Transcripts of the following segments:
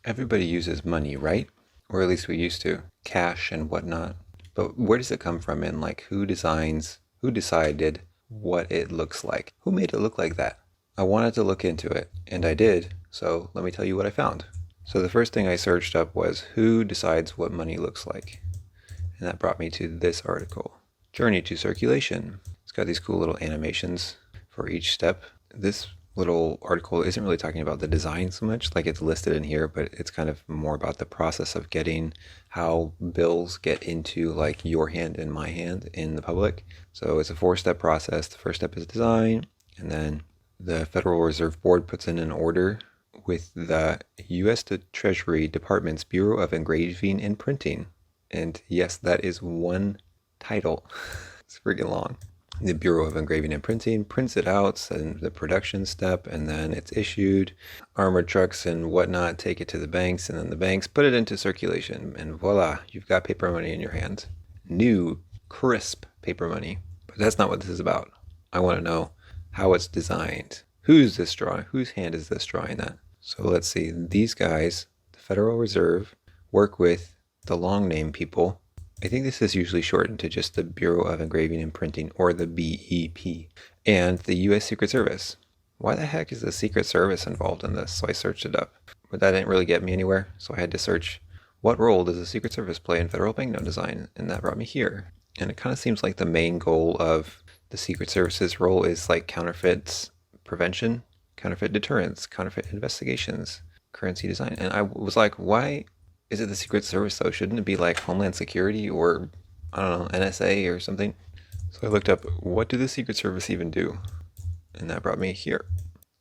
Everybody uses money, right? Or at least we used to. Cash and whatnot. But where does it come from and like who decided what it looks like? Who made it look like that? I wanted to look into it, and I did, so let me tell you what I found. So the first thing I searched up was who decides what money looks like? And that brought me to this article. Journey to Circulation. It's got these cool little animations for each step. This little article isn't really talking about the design so much, like it's listed in here, but it's kind of more about the process of getting how bills get into like your hand and my hand in the public. So it's a 4-step process. The first step is design, and then the Federal Reserve Board puts in an order with the U.S. Treasury Department's Bureau of Engraving and Printing. And yes, that is one title. It's freaking long. The Bureau of Engraving and Printing prints it out, and the production step, and then it's issued. Armored trucks and whatnot take it to the banks, and then the banks put it into circulation, and voila, you've got paper money in your hand. New, crisp paper money. But that's not what this is about. I want to know how it's designed. Who's this drawing? Whose hand is this drawing that? So let's see. These guys, the Federal Reserve, work with the long name people. I think this is usually shortened to just the Bureau of Engraving and Printing, or the BEP, and the U.S. Secret Service. Why the heck is the Secret Service involved in this? So I searched it up, but that didn't really get me anywhere. So I had to search, what role does the Secret Service play in federal banknote design? And that brought me here. And it kind of seems like the main goal of the Secret Service's role is like counterfeit prevention, counterfeit deterrence, counterfeit investigations, currency design. And I was like, why is it the Secret Service though? Shouldn't it be like Homeland Security or, I don't know, NSA or something? So I looked up, what do the Secret Service even do? And that brought me here.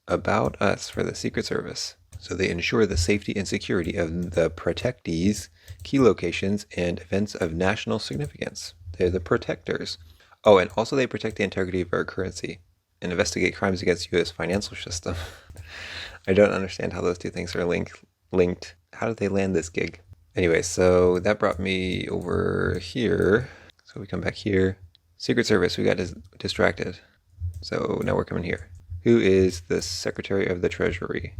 About Us for the Secret Service. So they ensure the safety and security of the protectees, key locations, and events of national significance. They're the protectors. Oh, and also they protect the integrity of our currency and investigate crimes against U.S. financial system. I don't understand how those two things are linked. How did they land this gig? Anyway, so that brought me over here. So we come back here. Secret Service, we got distracted. So now we're coming here. Who is the Secretary of the Treasury?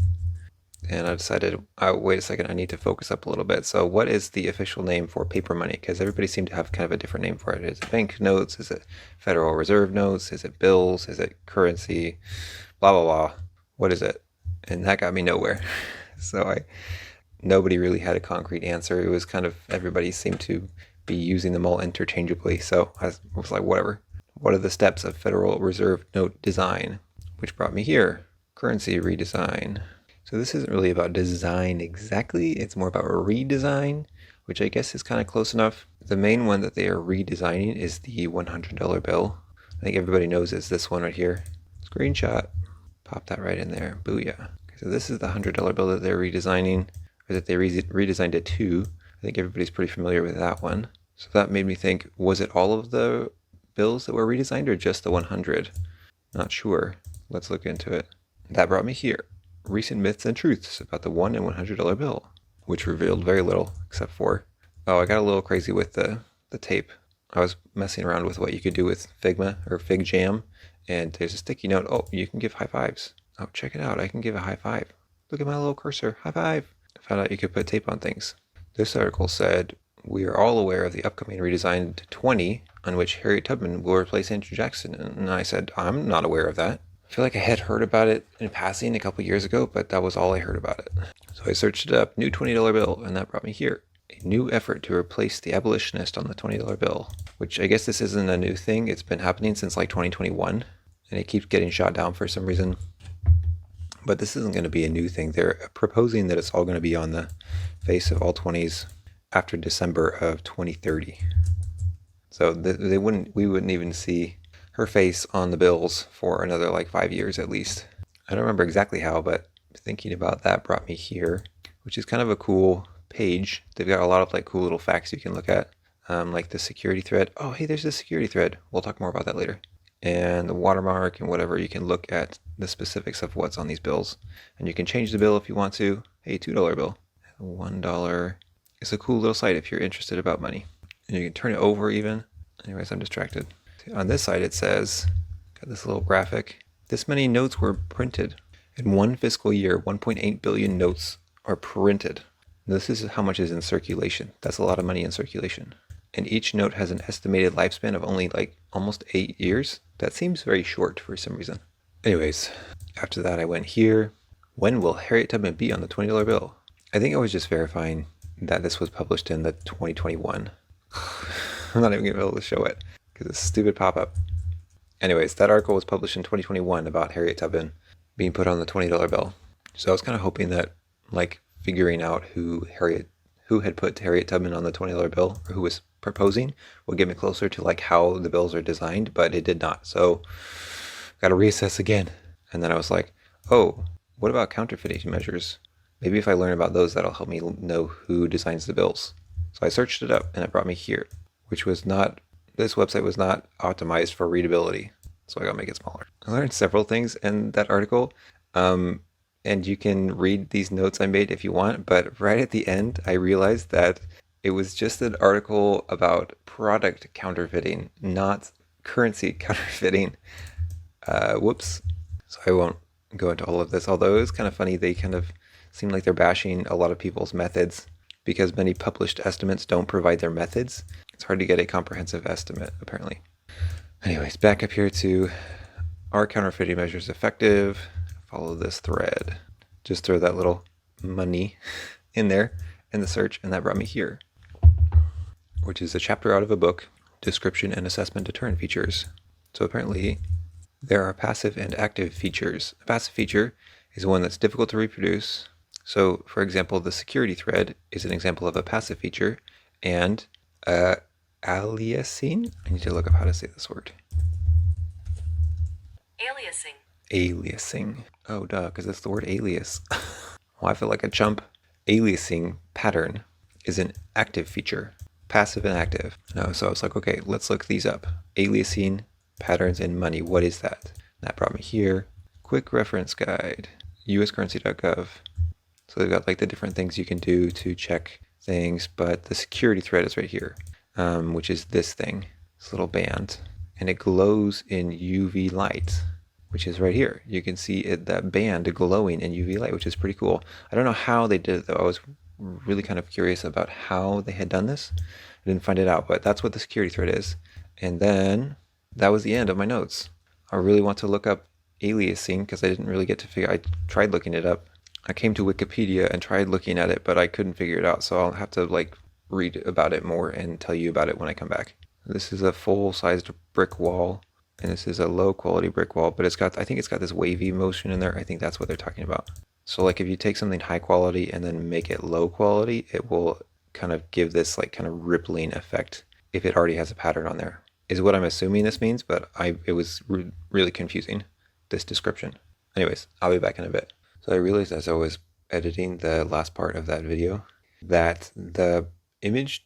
And I decided, wait a second, I need to focus up a little bit. So what is the official name for paper money? Because everybody seemed to have kind of a different name for it. Is it banknotes? Is it Federal Reserve notes? Is it bills? Is it currency? Blah, blah, blah. What is it? And that got me nowhere. So nobody really had a concrete answer. It was kind of, everybody seemed to be using them all interchangeably. So I was like, whatever. What are the steps of Federal Reserve note design? Which brought me here. Currency redesign. So this isn't really about design exactly. It's more about redesign, which I guess is kind of close enough. The main one that they are redesigning is the $100 bill. I think everybody knows it's this one right here. Screenshot. Pop that right in there. Booyah. Okay, so this is the $100 bill that they're redesigning, or that they redesigned it to. I think everybody's pretty familiar with that one. So that made me think, was it all of the bills that were redesigned or just the 100? Not sure. Let's look into it. That brought me here. Recent myths and truths about the $1 and $100 bill, which revealed very little except for, I got a little crazy with the tape. I was messing around with what you could do with Figma or Fig Jam, and there's a sticky note. Oh, you can give high fives. Oh, check it out. I can give a high five. Look at my little cursor. High five. I found out you could put tape on things. This article said, we are all aware of the upcoming redesigned 20, on which Harriet Tubman will replace Andrew Jackson. And I said, I'm not aware of that. I feel like I had heard about it in passing a couple years ago, but that was all I heard about it. So I searched it up, new $20 bill, and that brought me here. A new effort to replace the abolitionist on the $20 bill, which I guess this isn't a new thing. It's been happening since like 2021, and it keeps getting shot down for some reason. But this isn't going to be a new thing. They're proposing that it's all going to be on the face of all 20s after December of 2030. So we wouldn't even see her face on the bills for another like 5 years at least. I don't remember exactly how, but thinking about that brought me here, which is kind of a cool page. They've got a lot of like cool little facts you can look at, like the security thread. Oh, hey, there's the security thread. We'll talk more about that later. And the watermark and whatever. You can look at the specifics of what's on these bills, and you can change the bill if you want to. Hey, $2 bill, $1. It's a cool little site if you're interested about money, and you can turn it over even. Anyways, I'm distracted. On this side, it says, got this little graphic. This many notes were printed. In one fiscal year, 1.8 billion notes or printed. This is how much is in circulation. That's a lot of money in circulation. And each note has an estimated lifespan of only like almost 8 years. That seems very short for some reason. Anyways, after that I went here. When will Harriet Tubman be on the $20 bill? I think I was just verifying that this was published in the 2021. I'm not even going to be able to show it because it's a stupid pop-up. Anyways, that article was published in 2021 about Harriet Tubman being put on the $20 bill. So I was kind of hoping that, like, figuring out who had put Harriet Tubman on the $20 bill, or who was proposing, would get me closer to like how the bills are designed, but it did not. So got to reassess again. And then I was like, oh, what about counterfeiting measures? Maybe if I learn about those, that'll help me know who designs the bills. So I searched it up and it brought me here, which was not, this website was not optimized for readability. So I got to make it smaller. I learned several things in that article. And you can read these notes I made if you want, but right at the end, I realized that it was just an article about product counterfeiting, not currency counterfeiting. Whoops. So I won't go into all of this, although it was kind of funny. They kind of seem like they're bashing a lot of people's methods because many published estimates don't provide their methods. It's hard to get a comprehensive estimate, apparently. Anyways, back up here to, are counterfeiting measures effective? Follow this thread. Just throw that little money in there in the search, and that brought me here, which is a chapter out of a book, Description and Assessment Deterrent Features. So apparently there are passive and active features. A passive feature is one that's difficult to reproduce. So for example, the security thread is an example of a passive feature, and aliasing, I need to look up how to say this word. Aliasing. Oh, duh, because it's the word alias. Well, I feel like a chump. Aliasing pattern is an active feature. Passive and active. No, so I was like, okay, let's look these up. Aliasing patterns in money. What is that? And that brought me here. Quick reference guide. uscurrency.gov. So they've got like the different things you can do to check things, but the security thread is right here, which is this thing, this little band, and it glows in UV light, which is right here. You can see it, that band glowing in UV light, which is pretty cool. I don't know how they did it though. I was really kind of curious about how they had done this. I didn't find it out, but that's what the security thread is. And then that was the end of my notes. I really want to look up aliasing because I didn't really get to figure. I tried looking it up. I came to Wikipedia and tried looking at it, but I couldn't figure it out. So I'll have to like read about it more and tell you about it when I come back. This is a full-sized brick wall. And this is a low quality brick wall, but I think it's got this wavy motion in there. I think that's what they're talking about. So like if you take something high quality and then make it low quality, it will kind of give this like kind of rippling effect if it already has a pattern on there, is what I'm assuming this means, but it was really confusing, this description. Anyways, I'll be back in a bit. So I realized as I was editing the last part of that video that the image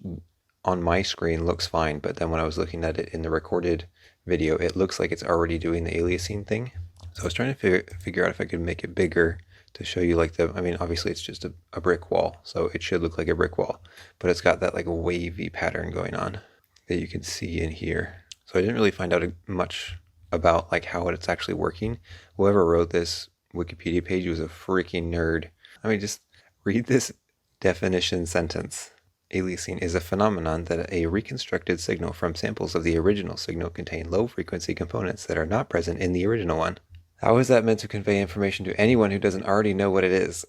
on my screen looks fine, but then when I was looking at it in the recorded video, it looks like it's already doing the aliasing thing. So I was trying to figure out if I could make it bigger to show you like I mean, obviously it's just a brick wall, so it should look like a brick wall, but it's got that like wavy pattern going on that you can see in here. So I didn't really find out much about like how it's actually working. Whoever wrote this Wikipedia page was a freaking nerd. I mean, just read this definition sentence. Aliasing is a phenomenon that a reconstructed signal from samples of the original signal contain low-frequency components that are not present in the original one. How is that meant to convey information to anyone who doesn't already know what it is?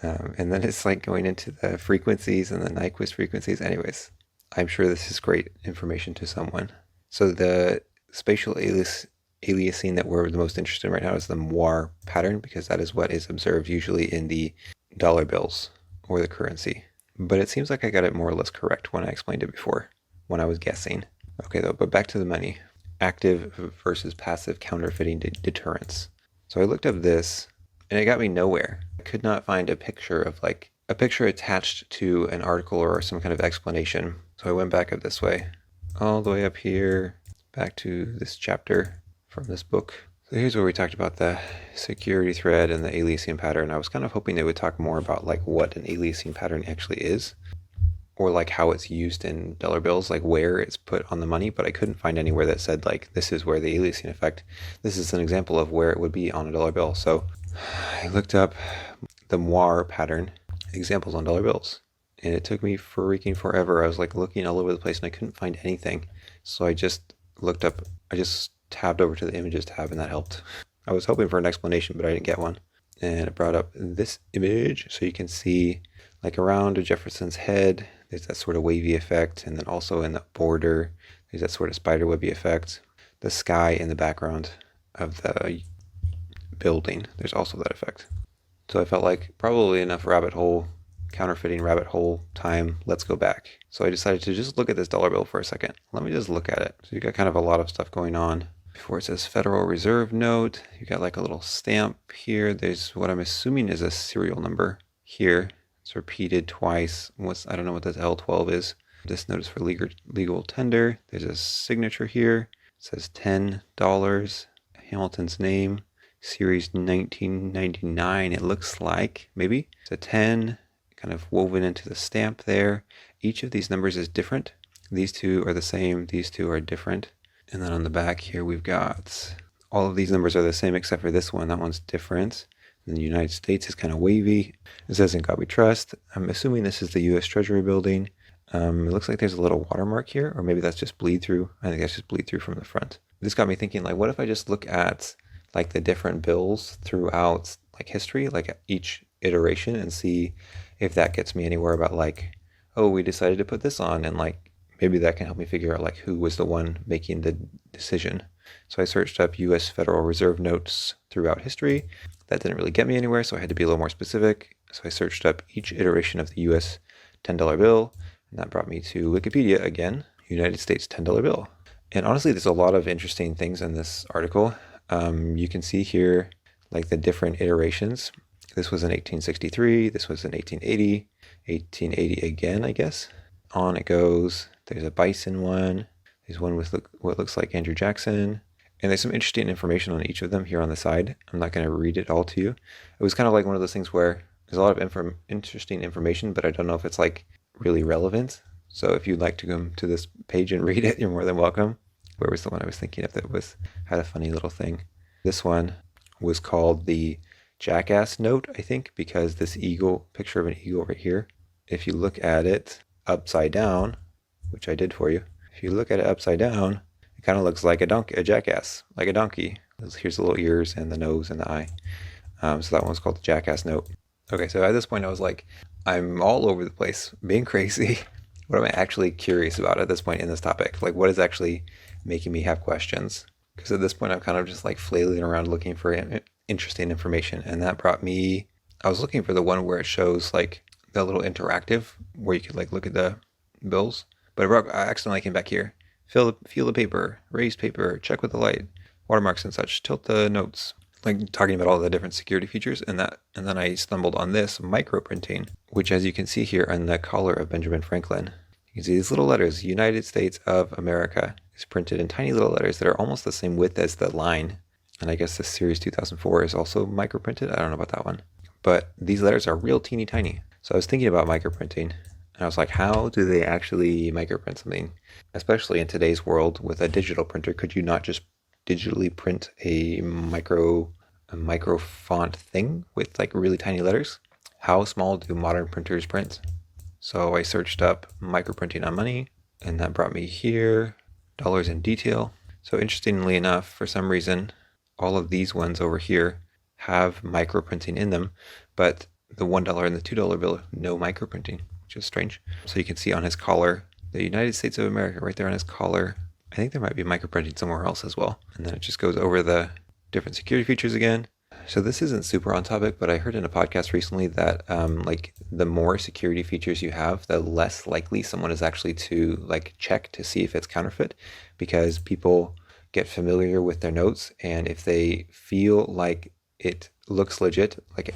And then it's like going into the frequencies and the Nyquist frequencies. Anyways, I'm sure this is great information to someone. So the spatial aliasing that we're the most interested in right now is the moire pattern, because that is what is observed usually in the dollar bills or the currency. But it seems like I got it more or less correct when I explained it before, when I was guessing. Okay though, but back to the money. Active versus passive counterfeiting deterrence. So I looked up this, and it got me nowhere. I could not find a picture of like, a picture attached to an article or some kind of explanation. So I went back up this way, all the way up here, back to this chapter from this book. So here's where we talked about the security thread and the aliasing pattern. I was kind of hoping they would talk more about like what an aliasing pattern actually is, or like how it's used in dollar bills, like where it's put on the money, but I couldn't find anywhere that said like, this is where the aliasing effect, this is an example of where it would be on a dollar bill. So I looked up the moire pattern examples on dollar bills. And it took me freaking forever. I was like looking all over the place and I couldn't find anything. So I just tabbed over to the images tab and that helped. I was hoping for an explanation, but I didn't get one. And it brought up this image. So you can see like around Jefferson's head, there's that sort of wavy effect. And then also in the border, there's that sort of spiderwebby effect. The sky in the background of the building, there's also that effect. So I felt like probably enough counterfeiting rabbit hole time. Let's go back. So I decided to just look at this dollar bill for a second. Let me just look at it. So you got kind of a lot of stuff going on. Before it says Federal Reserve note, you got like a little stamp here. There's what I'm assuming is a serial number here. It's repeated twice. I don't know what this L12 is. This note is for legal tender. There's a signature here. It says $10. Hamilton's name. Series 1999, it looks like, maybe. It's a 10, kind of woven into the stamp there. Each of these numbers is different. These two are the same, these two are different. And then on the back here, we've got all of these numbers are the same except for this one. That one's different. And the United States is kind of wavy. It says "In God We Trust." I'm assuming this is the U.S. Treasury building. It looks like there's a little watermark here, or maybe that's just bleed through. I think that's just bleed through from the front. This got me thinking, like, what if I just look at like the different bills throughout like history, like each iteration, and see if that gets me anywhere about like, oh, we decided to put this on, and like maybe that can help me figure out like who was the one making the decision. So I searched up U.S. Federal Reserve notes throughout history. That didn't really get me anywhere, so I had to be a little more specific. So I searched up each iteration of the U.S. $10 bill, and that brought me to Wikipedia again, United States $10 bill. And honestly, there's a lot of interesting things in this article. You can see here like the different iterations. This was in 1863, this was in 1880, 1880 again, I guess. On it goes. There's a bison one. There's one with what looks like Andrew Jackson. And there's some interesting information on each of them here on the side. I'm not going to read it all to you. It was kind of like one of those things where there's a lot of interesting information, but I don't know if it's like really relevant. So if you'd like to come to this page and read it, you're more than welcome. Where was the one I was thinking of that had a funny little thing? This one was called the Jackass note, I think, because this picture of an eagle right here, if you look at it upside down, which I did for you, if you look at it upside down, it kind of looks like a jackass, like a donkey. Here's the little ears and the nose and the eye. So that one's called the Jackass note. Okay, so at this point I was like, I'm all over the place, being crazy. What am I actually curious about at this point in this topic? Like, what is actually making me have questions? Because at this point I'm kind of just like flailing around looking for interesting information. And that brought me, I was looking for the one where it shows like the little interactive where you could like look at the bills. But I accidentally came back here. Feel the paper, raise paper, check with the light, watermarks and such, tilt the notes. Like talking about all the different security features and then I stumbled on this microprinting, which as you can see here on the collar of Benjamin Franklin, you can see these little letters, United States of America, is printed in tiny little letters that are almost the same width as the line. And I guess this Series 2004 is also microprinted. I don't know about that one. But these letters are real teeny tiny. So I was thinking about microprinting. And I was like, how do they actually microprint something? Especially in today's world with a digital printer, could you not just digitally print a micro font thing with like really tiny letters? How small do modern printers print? So I searched up microprinting on money, and that brought me here, dollars in detail. So interestingly enough, for some reason, all of these ones over here have microprinting in them, but the $1 and the $2 bill, no microprinting, which is strange. So you can see on his collar, the United States of America right there on his collar. I think there might be microprinting somewhere else as well. And then it just goes over the different security features again. So this isn't super on topic, but I heard in a podcast recently that like the more security features you have, the less likely someone is actually to like check to see if it's counterfeit, because people get familiar with their notes, and if they feel like it looks legit, like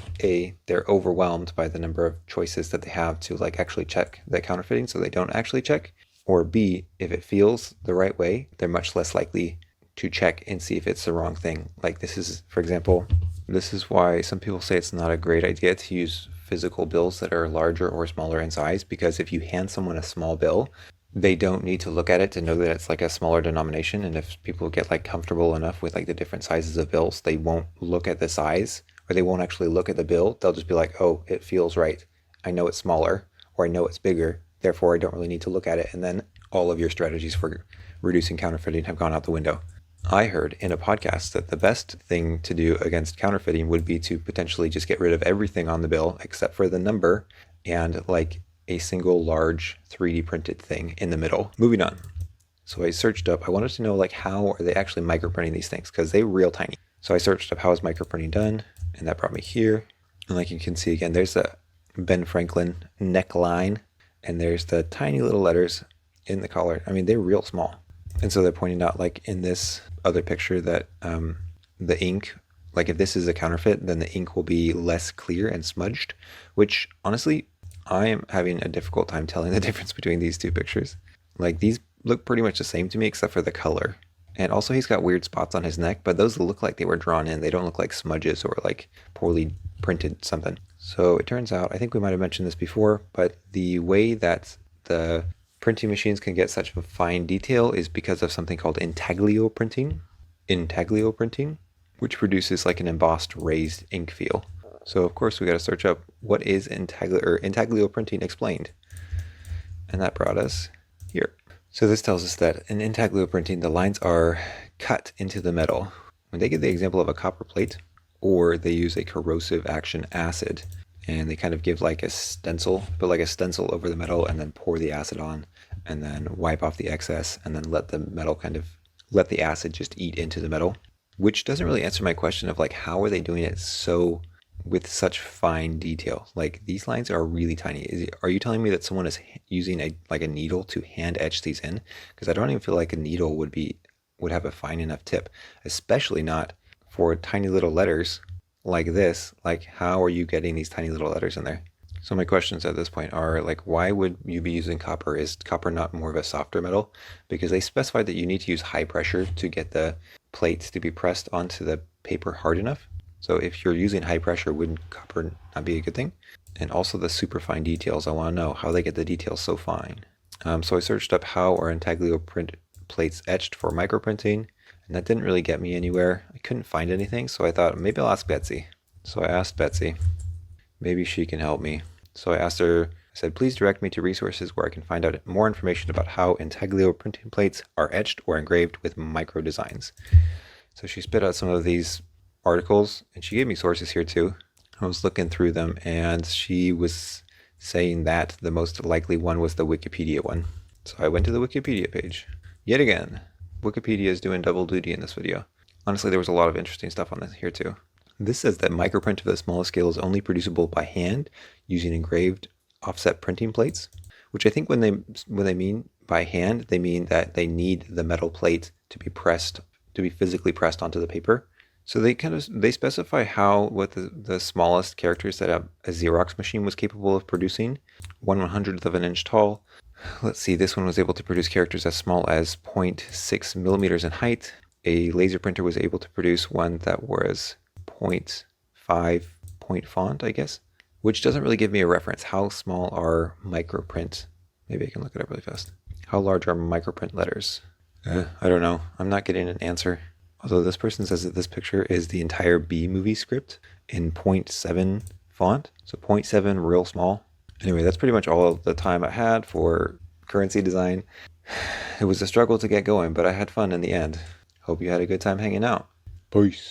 they're overwhelmed by the number of choices that they have to like actually check the counterfeiting, so they don't actually check. Or B, if it feels the right way, they're much less likely to check and see if it's the wrong thing. Like this is, for example, this is why some people say it's not a great idea to use physical bills that are larger or smaller in size, because if you hand someone a small bill, they don't need to look at it to know that it's like a smaller denomination. And if people get like comfortable enough with like the different sizes of bills, they won't look at the size, or they won't actually look at the bill. They'll just be like, oh, it feels right. I know it's smaller, or I know it's bigger, therefore I don't really need to look at it. And then all of your strategies for reducing counterfeiting have gone out the window. I heard in a podcast that the best thing to do against counterfeiting would be to potentially just get rid of everything on the bill except for the number and like a single large 3D printed thing in the middle. Moving on. So I searched up, I wanted to know like how are they actually microprinting these things, because they're real tiny. So I searched up how is microprinting done, and that brought me here. And like you can see again, there's the Ben Franklin neckline, and there's the tiny little letters in the collar. I mean, they're real small. And so they're pointing out like in this other picture that the ink, like if this is a counterfeit, then the ink will be less clear and smudged, which honestly, I am having a difficult time telling the difference between these two pictures. Like these look pretty much the same to me except for the color. And also he's got weird spots on his neck, but those look like they were drawn in. They don't look like smudges or like poorly printed something. So it turns out, I think we might have mentioned this before, but the way that the printing machines can get such a fine detail is because of something called intaglio printing. Intaglio printing, which produces like an embossed raised ink feel. So of course we got to search up what is intaglio printing explained. And that brought us here. So this tells us that in intaglio printing, the lines are cut into the metal. When they give the example of a copper plate, or they use a corrosive action acid, and they kind of give like a stencil, put like a stencil over the metal and then pour the acid on and then wipe off the excess and then let the metal let the acid just eat into the metal, which doesn't really answer my question of like, how are they doing it so with such fine detail? Like these lines are really tiny. Are you telling me that someone is using a needle to hand etch these in? Because I don't even feel like a needle would have a fine enough tip, especially not for tiny little letters like this. Like how are you getting these tiny little letters in there? So my questions at this point are like, why would you be using copper? Is copper not more of a softer metal? Because they specified that you need to use high pressure to get the plates to be pressed onto the paper hard enough. So if you're using high pressure, wouldn't copper not be a good thing? And also the super fine details. I want to know how they get the details so fine. So I searched up how are intaglio print plates etched for microprinting, and that didn't really get me anywhere. I couldn't find anything, so I thought maybe I'll ask Betsy. So I asked Betsy. Maybe she can help me. So I asked her, I said, please direct me to resources where I can find out more information about how intaglio printing plates are etched or engraved with micro designs. So she spit out some of these articles, and she gave me sources here too. I was looking through them, and she was saying that the most likely one was the Wikipedia one. So I went to the Wikipedia page. Yet again, Wikipedia is doing double duty in this video. Honestly, there was a lot of interesting stuff on this here too. This says that microprint of the smallest scale is only producible by hand using engraved offset printing plates, which I think when they mean by hand, they mean that they need the metal plate to be physically pressed onto the paper. So they specify what the smallest characters that a Xerox machine was capable of producing. 1/100th of an inch tall. Let's see, this one was able to produce characters as small as 0.6 millimeters in height. A laser printer was able to produce one that was 0.5 point font, I guess, which doesn't really give me a reference. How small are microprint? Maybe I can look it up really fast. How large are microprint letters? I don't know. I'm not getting an answer. Although this person says that this picture is the entire B movie script in 0.7 font. So 0.7 real small. Anyway, that's pretty much all of the time I had for currency design. It was a struggle to get going, but I had fun in the end. Hope you had a good time hanging out. Peace.